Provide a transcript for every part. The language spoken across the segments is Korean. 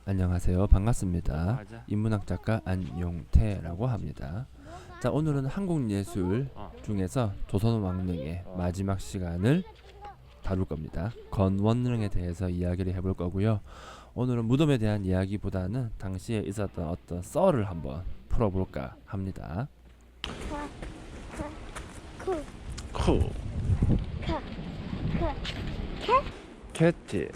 안녕하세요. 반갑습니다. 인문학 작가 안용태라고 합니다. 자, 오늘은 한국 예술 중에서 조선 왕릉의 마지막 시간을 다룰 겁니다. 건원릉에 대해서 이야기를 해볼 거고요. 오늘은 무덤에 대한 이야기보다는 당시에 있었던 어떤 썰을 한번 풀어볼까 합니다. 코 캣티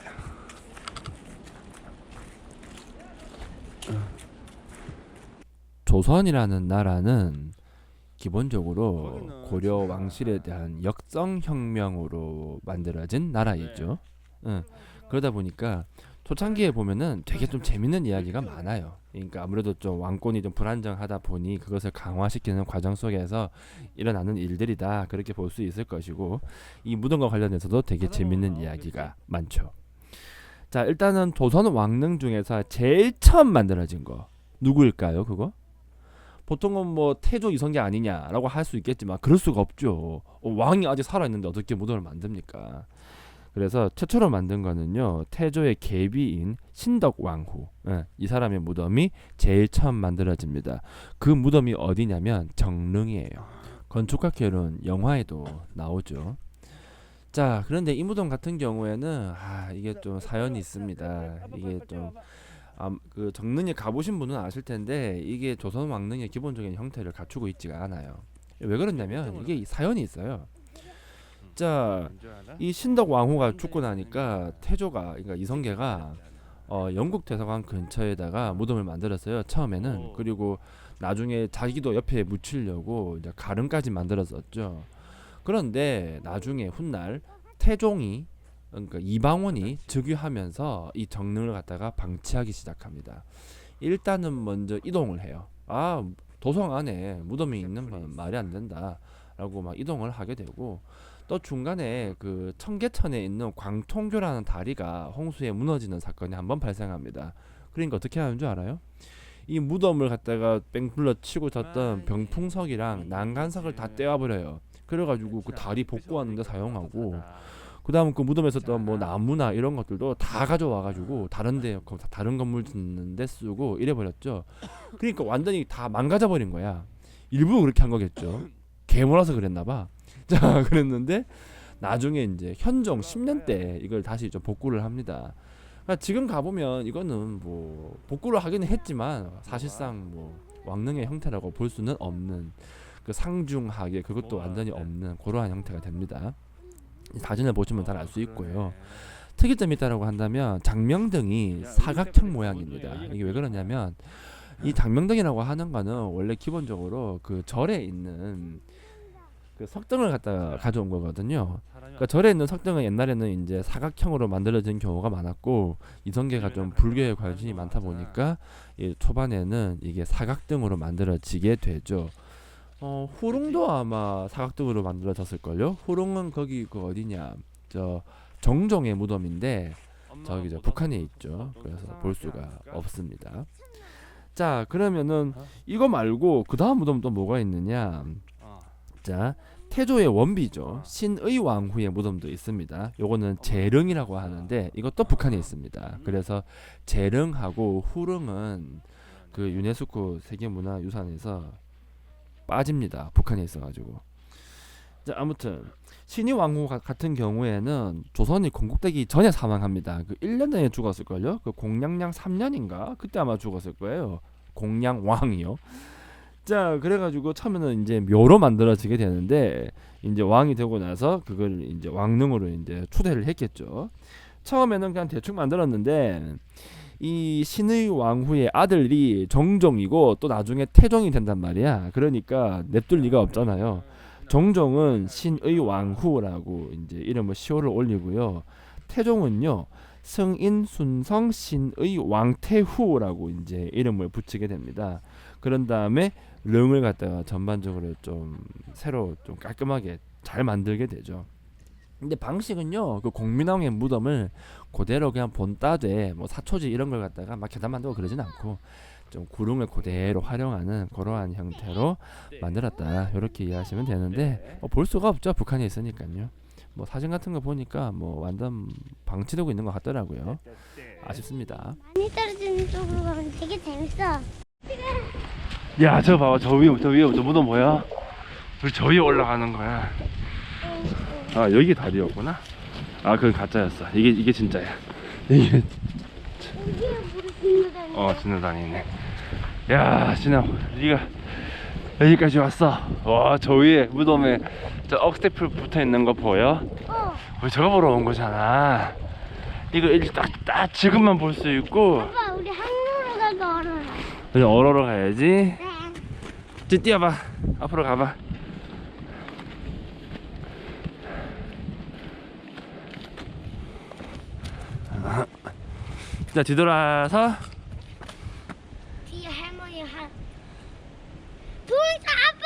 조선이라는 나라는 기본적으로 고려 왕실에 대한 역성혁명으로 만들어진 나라이죠. 응. 그러다 보니까 초창기에 보면은 되게 좀 재밌는 이야기가 많아요. 그러니까 아무래도 좀 왕권이 좀 불안정하다 보니 그것을 강화시키는 과정 속에서 일어나는 일들이다, 그렇게 볼 수 있을 것이고, 이 무덤과 관련해서도 되게 재밌는 이야기가 많죠. 자, 일단은 조선 왕릉 중에서 제일 처음 만들어진 거 누구일까요? 그거? 보통은 뭐 태조 이성계 아니냐라고 할 수 있겠지만 그럴 수가 없죠. 왕이 아직 살아있는데 어떻게 무덤을 만듭니까? 그래서 최초로 만든 거는요, 태조의 계비인 신덕왕후, 이 사람의 무덤이 제일 처음 만들어집니다. 그 무덤이 어디냐면 정릉이에요. 건축학개론 영화에도 나오죠. 자, 그런데 이 무덤 같은 경우에는 이게 좀 사연이 있습니다. 이게 좀 그 정릉에 가보신 분은 아실 텐데 이게 조선 왕릉의 기본적인 형태를 갖추고 있지가 않아요. 왜 그러냐면 이게 사연이 있어요. 자, 이 신덕 왕후가 죽고 나니까 태조가, 그러니까 이성계가 영국 대사관 근처에다가 무덤을 만들었어요. 처음에는. 그리고 나중에 자기도 옆에 묻히려고 이제 가름까지 만들었었죠. 그런데 나중에 훗날 태종이, 그러니까 이방원이 즉위하면서 이 정릉을 갖다가 방치하기 시작합니다. 일단은 먼저 이동을 해요. 도성 안에 무덤이 있는 건 말이 안 된다라고 막 이동을 하게 되고, 또 중간에 그 청계천에 있는 광통교라는 다리가 홍수에 무너지는 사건이 한번 발생합니다. 그러니까 어떻게 하는 줄 알아요? 이 무덤을 갖다가 뺑불러 치고 졌던 병풍석이랑 난간석을 다 떼어버려요. 그래가지고 그 다리 복구하는데 사용하고, 그 다음 그 무덤에 있었던 뭐 나무나 이런 것들도 다 가져와가지고 다른데, 다른 건물 짓는데 쓰고 이래버렸죠. 그러니까 완전히 다 망가져버린 거야. 일부러 그렇게 한 거겠죠. 개몰아서 그랬나봐. 자, 그랬는데 나중에 이제 현종 10년 때 이걸 다시 좀 복구를 합니다. 그러니까 지금 가보면 이거는 뭐 복구를 하기는 했지만 사실상 뭐 왕릉의 형태라고 볼 수는 없는, 그 상중하게 그것도 완전히 없는 그러한 형태가 됩니다. 사진을 보시면 잘 알 수 있고요. 특이점이 있다라고 한다면 장명등이 사각형 모양입니다. 이게 왜 그러냐면 이 장명등이라고 하는 거는 원래 기본적으로 그 절에 있는 그 석등을 갖다가 가져온 거거든요. 그러니까 절에 있는 석등은 옛날에는 이제 사각형으로 만들어진 경우가 많았고, 이성계가 좀 불교에 관심이 많다 보니까 초반에는 이게 사각등으로 만들어지게 되죠. 후릉도 아마 사각등으로 만들어졌을걸요. 후릉은 거기 그 어디냐, 저 정종의 무덤인데 저기 저 북한에 있죠. 그래서 볼 수가 없습니다. 자, 그러면은 이거 말고 그 다음 무덤 또 뭐가 있느냐. 자, 태조의 원비죠. 신의왕후의 무덤도 있습니다. 요거는 재릉이라고 하는데 이것도 북한에 있습니다. 그래서 재릉하고 후릉은 그 유네스코 세계문화유산에서 빠집니다. 북한에 있어가지고. 자, 아무튼 신의왕후 같은 경우에는 조선이 건국되기 전에 사망합니다. 그 1년 전에 죽었을걸요. 그 공양량 3년인가 그때 아마 죽었을 거예요. 공양왕이요. 자, 그래가지고 처음에는 이제 묘로 만들어지게 되는데 이제 왕이 되고 나서 그걸 이제 왕릉으로 이제 추대를 했겠죠. 처음에는 그냥 대충 만들었는데 이 신의 왕후의 아들이 정종이고 또 나중에 태종이 된단 말이야. 그러니까 냅둘 리가 없잖아요. 정종은 신의 왕후라고 이제 이름을 시호를 올리고요. 태종은요, 승인 순성 신의 왕태후라고 이제 이름을 붙이게 됩니다. 그런 다음에 릉을 갖다가 전반적으로 좀 새로 좀 깔끔하게 잘 만들게 되죠. 근데 방식은요, 그 공민왕의 무덤을 그대로 그냥 본따되 뭐 사초지 이런 걸 갖다가 막 계단 만들고 그러진 않고 좀 구름을 그대로 활용하는 그러한 형태로 만들었다, 이렇게 이해하시면 되는데 볼 수가 없죠. 북한에 있으니까요. 뭐 사진 같은 거 보니까 뭐 완전 방치되고 있는 것 같더라고요. 아쉽습니다. 많이 떨어지는 쪽으로 가면 되게 재밌어. 야, 저거 봐봐. 저 위에 저 무덤 뭐야? 우리 저 위에 올라가는 거야. 아, 여기 다리였구나. 아, 그건 가짜였어. 이게 진짜야. 이게 여기에 물이 지나다니는. 지나다니네. 야, 진아, 네가 여기까지 왔어. 와, 저 위에 무덤에 저 억스테플 붙어 있는 거 보여? 우리 저거 보러 온 거잖아. 이거 딱 지금만 볼 수 있고. 아빠, 우리 항로로 가서 얼어라. 그냥 얼어러 가야지. 네. 이제 뛰어봐. 앞으로 가봐. 자, 뒤돌아서. 뒤에 할머니 도망쳐, 아빠!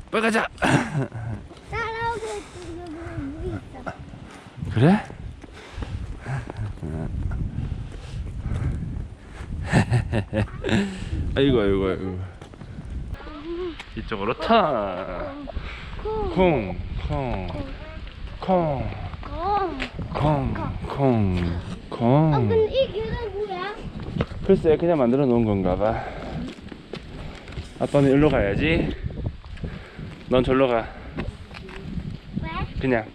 빨리 가자. 따라오고 있어. 물이 있어. 그래? 아이고. 이쪽으로 타. 콩. 아, 근데 이 계단 뭐야? 글쎄, 그냥 만들어 놓은 건가 봐. 아빠는 일로 가야지. 넌 절로 가. 왜? 그냥.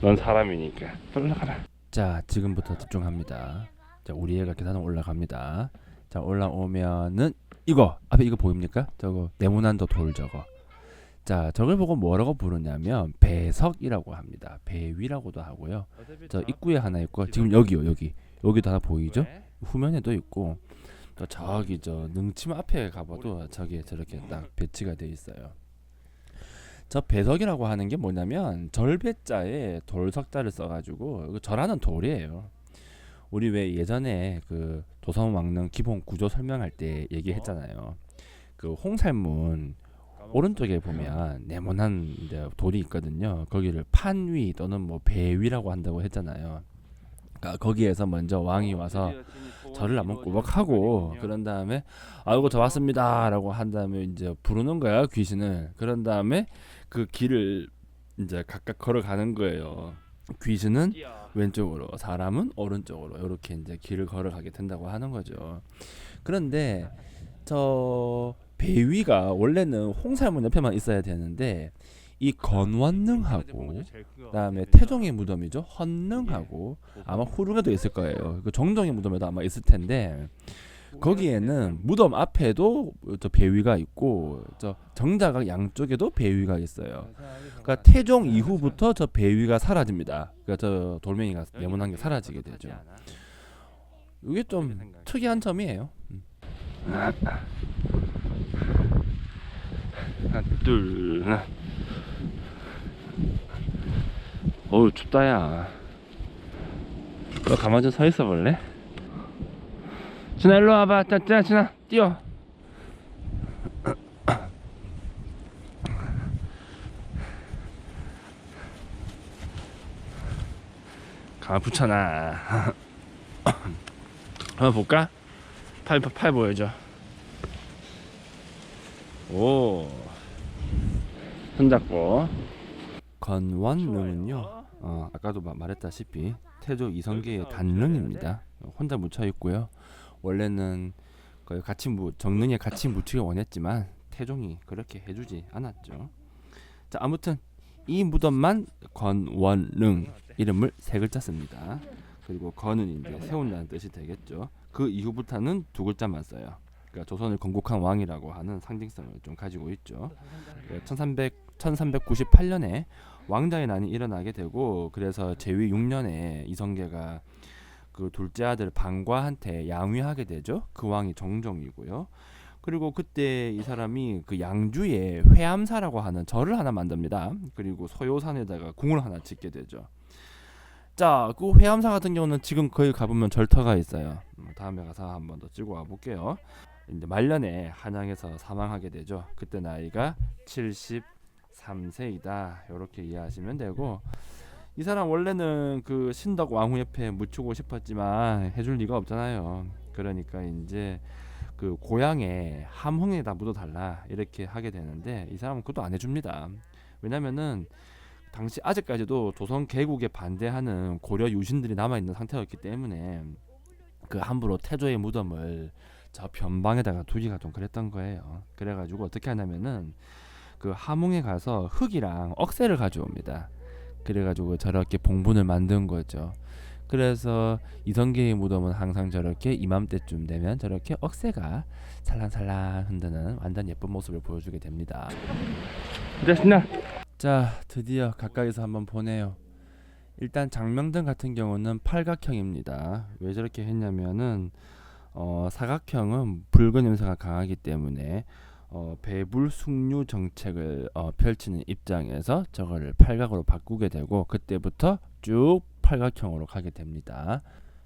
넌 사람이니까. 절로 가라. 자, 지금부터 집중합니다. 자, 우리 애가 계단을 올라갑니다. 자, 올라오면은 이거 앞에 이거 보입니까? 저거 네모난도 돌 저거. 자, 저걸 보고 뭐라고 부르냐면 배석이라고 합니다. 배위라고도 하고요. 저 입구에 하나 있고 지금 여기도 하나 보이죠? 후면에도 있고 또 저기 저 능침 앞에 가봐도 저기 저렇게 딱 배치가 돼 있어요. 저 배석이라고 하는 게 뭐냐면 절배자에 돌석자를 써가지고 이거 절하는 돌이에요. 우리 왜 예전에 그 도성왕릉 기본 구조 설명할 때 얘기했잖아요. 그 홍살문 오른쪽에 보면 네모난 이제 돌이 있거든요. 거기를 판위 또는 뭐 배위라고 한다고 했잖아요. 그러니까 거기에서 먼저 왕이 와서 절을 한번 꾸벅하고 그런 다음에 아이고 저 왔습니다라고 한 다음에 이제 부르는 거야 귀신을. 그런 다음에 그 길을 이제 각각 걸어가는 거예요. 귀신은 왼쪽으로, 사람은 오른쪽으로 이렇게 이제 길을 걸어가게 된다고 하는 거죠. 그런데 저 배위가 원래는 홍살문 옆에만 있어야 되는데 이 건원능하고 그다음에 태종의 무덤이죠. 헌능하고 아마 후릉에도 있을 거예요. 그 정정의 무덤에도 아마 있을 텐데 거기에는 무덤 앞에도 저 배위가 있고 저 정자각 양쪽에도 배위가 있어요. 그러니까 태종 이후부터 저 배위가 사라집니다. 그러니까 저 돌멩이가 네모난 게 사라지게 되죠. 이게 좀 특이한 점이에요. 하나, 둘, 하나. 어우, 춥다야. 너 가만 좀 서 있어 볼래? 준아, 일로 와봐. 자, 준아, 뛰어. 가만 붙여놔. 한번 볼까? 팔 보여줘. 오, 손잡고. 건원능은요. 아까도 말했다시피 태조 이성계의 단능입니다. 혼자 묻혀 있고요. 원래는 거의 같이 정능에 같이 묻히기 원했지만 태종이 그렇게 해주지 않았죠. 자, 아무튼 이 무덤만 건원능 이름을 세 글자 씁니다. 그리고 건은 이제 세운다는 뜻이 되겠죠. 그 이후부터는 두 글자만 써요. 그러니까 조선을 건국한 왕이라고 하는 상징성을 좀 가지고 있죠. 1398년에 왕자의 난이 일어나게 되고 그래서 제위 6년에 이성계가 그 둘째 아들 방과한테 양위하게 되죠. 그 왕이 정종이고요. 그리고 그때 이 사람이 그 양주에 회암사라고 하는 절을 하나 만듭니다. 그리고 소요산에다가 궁을 하나 짓게 되죠. 자, 그 회암사 같은 경우는 지금 거기 가보면 절터가 있어요. 다음에 가서 한번 더 찍어 와 볼게요. 이제 말년에 한양에서 사망하게 되죠. 그때 나이가 73세이다. 이렇게 이해하시면 되고 이 사람 원래는 그 신덕 왕후 옆에 묻히고 싶었지만 해줄 리가 없잖아요. 그러니까 이제 그 고향에 함흥에다 묻어달라 이렇게 하게 되는데 이 사람은 그것도 안 해줍니다. 왜냐면은 당시 아직까지도 조선 개국에 반대하는 고려 유신들이 남아 있는 상태였기 때문에 그 함부로 태조의 무덤을 저 변방에다가 두기가 좀 그랬던 거예요. 그래가지고 어떻게 하냐면은 그 함흥에 가서 흙이랑 억새를 가져옵니다. 그래가지고 저렇게 봉분을 만든 거죠. 그래서 이성계의 무덤은 항상 저렇게 이맘때쯤 되면 저렇게 억새가 살랑살랑 흔드는 완전 예쁜 모습을 보여주게 됩니다. 됐습니다. 자, 드디어 가까이서 한번 보네요. 일단 장명등 같은 경우는 팔각형입니다. 왜 저렇게 했냐면은 사각형은 붉은 냄새가 강하기 때문에 배불 숙류 정책을 펼치는 입장에서 저거를 팔각으로 바꾸게 되고 그때부터 쭉 팔각형으로 가게 됩니다.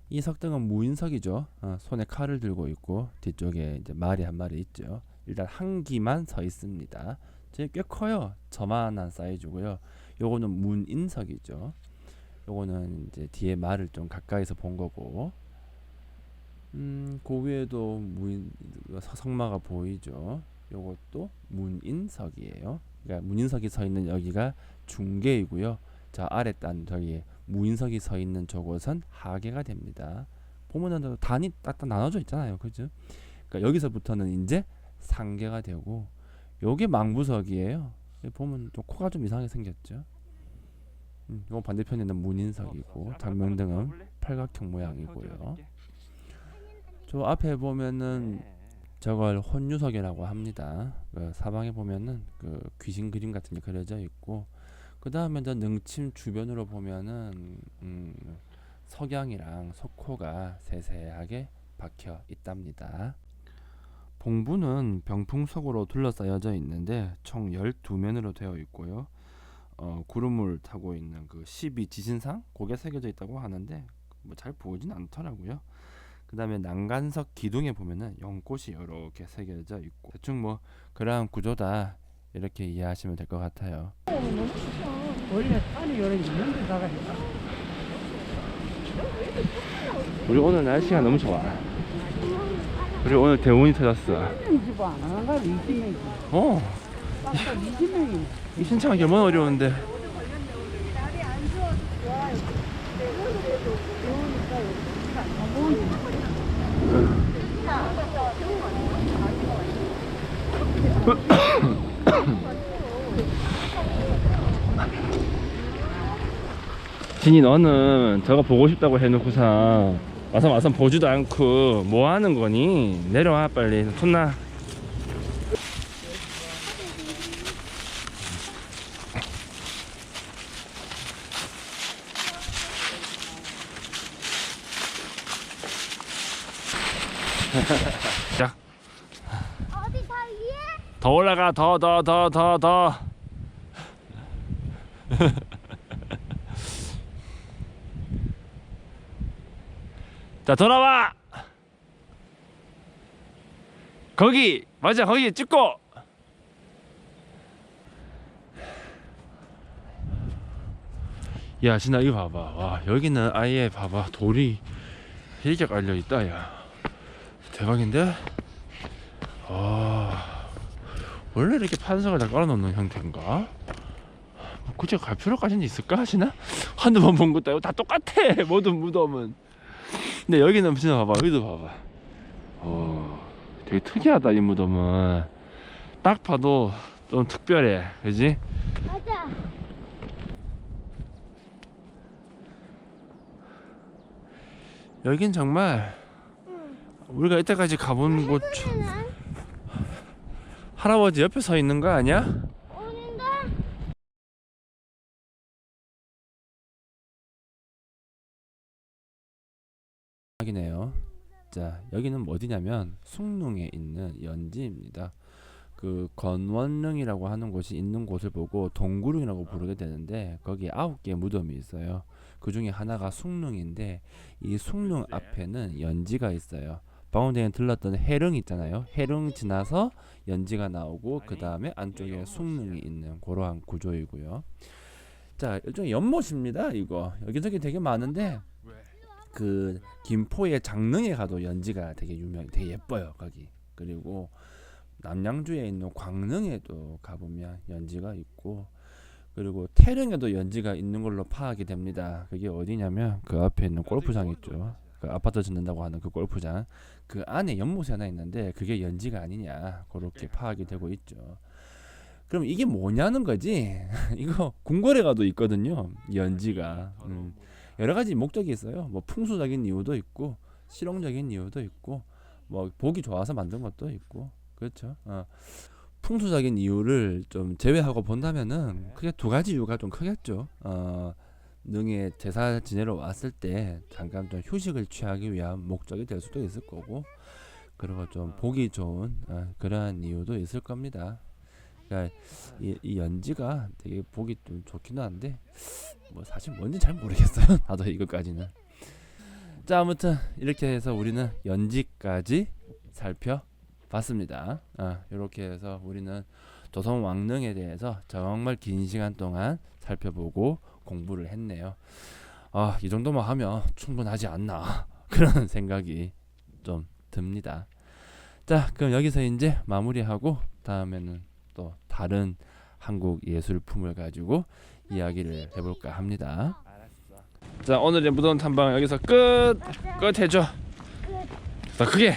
이 석등은 무인석이죠. 손에 칼을 들고 있고 뒤쪽에 이제 말이 한 마리 있죠. 일단 한 기만 서 있습니다. 꽤 커요. 저만한 사이즈고요. 요거는 문인석이죠. 요거는 이제 뒤에 말을 좀 가까이서 본 거고, 그 위에도 석마가 보이죠. 요것도 문인석이에요. 그러니까 문인석이 서 있는 여기가 중계이고요. 저 아래 단 저기 무인석이 서 있는 저곳은 하계가 됩니다. 보면은 단이 딱딱 나눠져 있잖아요, 그죠? 그러니까 여기서부터는 이제 상계가 되고, 요게 망부석이에요. 보면 좀 코가 좀 이상하게 생겼죠. 요 반대편에는 문인석이고 장명등은 팔각형 모양이고요. 저 앞에 보면은 저걸 혼유석이라고 합니다. 그 사방에 보면은 그 귀신 그림 같은 게 그려져 있고, 그 다음에 저 능침 주변으로 보면은 석양이랑 석호가 세세하게 박혀 있답니다. 봉부는 병풍석으로 둘러싸여져 있는데 총 12면으로 되어 있고요. 구름을 타고 있는 그 12지신상 그게 새겨져 있다고 하는데 뭐 잘 보이진 않더라고요. 그 다음에 난간석 기둥에 보면은 연꽃이 이렇게 새겨져 있고, 대충 뭐 그러한 구조다 이렇게 이해하시면 될 것 같아요. 원래 산이 요런 있는데 가가 우리 오늘 날씨가 너무 좋아. 우리 오늘 대운이 터졌어. 집안 하는 거 20명이지. 딱 20명이네. 이 신청하기 얼마나 어려운데. 진이 너는 저거 보고 싶다고 해놓고서 와서 보지도 않고 뭐 하는 거니? 내려와 빨리. 손나. 자, 어디 다 위에? 더 올라가. 더. 자, 돌아와. 거기 맞아, 거기 찍고. 야, 진아 이거 봐봐. 와, 여기는 아예 봐봐, 돌이 이렇게 깔려 있다. 야, 대박인데? 원래 이렇게 판석을 다 깔아놓는 형태인가? 뭐 굳이 갈 필요까지는 있을까 하시나? 한두 번 본 것도 아니고 다 똑같아. 모든 무덤은. 근데 여기는 진짜 봐봐, 여기도 봐봐. 되게 특이하다. 이 무덤은 딱 봐도 좀 특별해, 그지? 맞아. 여긴 정말 우리가 이때까지 가본 곳 할아버지 옆에 서 있는 거 아니야? 오는데? 이네요. 자, 여기는 어디냐면 숭릉에 있는 연지입니다. 그 건원릉이라고 하는 곳이 있는 곳을 보고 동구릉이라고 부르게 되는데 거기에 9개의 무덤이 있어요. 그 중에 하나가 숭릉인데 이 숭릉 앞에는 연지가 있어요. 방금 전에 들렀던 해릉 있잖아요. 해릉 지나서 연지가 나오고 그 다음에 안쪽에 숭릉이 있는 그러한 구조이고요. 자, 일종의 연못입니다. 이거 여기저기 되게 많은데 그 김포의 장릉에 가도 연지가 되게 되게 예뻐요. 거기. 그리고 남양주에 있는 광릉에도 가보면 연지가 있고, 그리고 태릉에도 연지가 있는 걸로 파악이 됩니다. 그게 어디냐면 그 앞에 있는 골프장 있죠. 그 아파트 짓는다고 하는 그 골프장 그 안에 연못이 하나 있는데 그게 연지가 아니냐 그렇게 파악이 되고 있죠. 그럼 이게 뭐냐는 거지. 이거 궁궐에 가도 있거든요. 연지가 여러 가지 목적이 있어요. 뭐 풍수적인 이유도 있고 실용적인 이유도 있고 뭐 보기 좋아서 만든 것도 있고 그렇죠. 풍수적인 이유를 좀 제외하고 본다면은 크게 두 가지 이유가 좀 크겠죠. 능에 제사 지내러 왔을 때 잠깐 좀 휴식을 취하기 위한 목적이 될 수도 있을 거고, 그리고 좀 보기 좋은 그러한 이유도 있을 겁니다. 그러니까 이 연지가 되게 보기 좀 좋기는 한데 뭐 사실 뭔지 잘 모르겠어요. 나도 이것까지는. 자, 아무튼 이렇게 해서 우리는 연지까지 살펴봤습니다. 이렇게 해서 우리는 조선 왕릉에 대해서 정말 긴 시간 동안 살펴보고 공부를 했네요. 이 정도만 하면 충분하지 않나 그런 생각이 좀 듭니다. 자, 그럼 여기서 이제 마무리하고 다음에는 또 다른 한국 예술품을 가지고 이야기를 해볼까 합니다. 자, 오늘의 무덤 탐방 여기서 끝 해줘. 더 크게.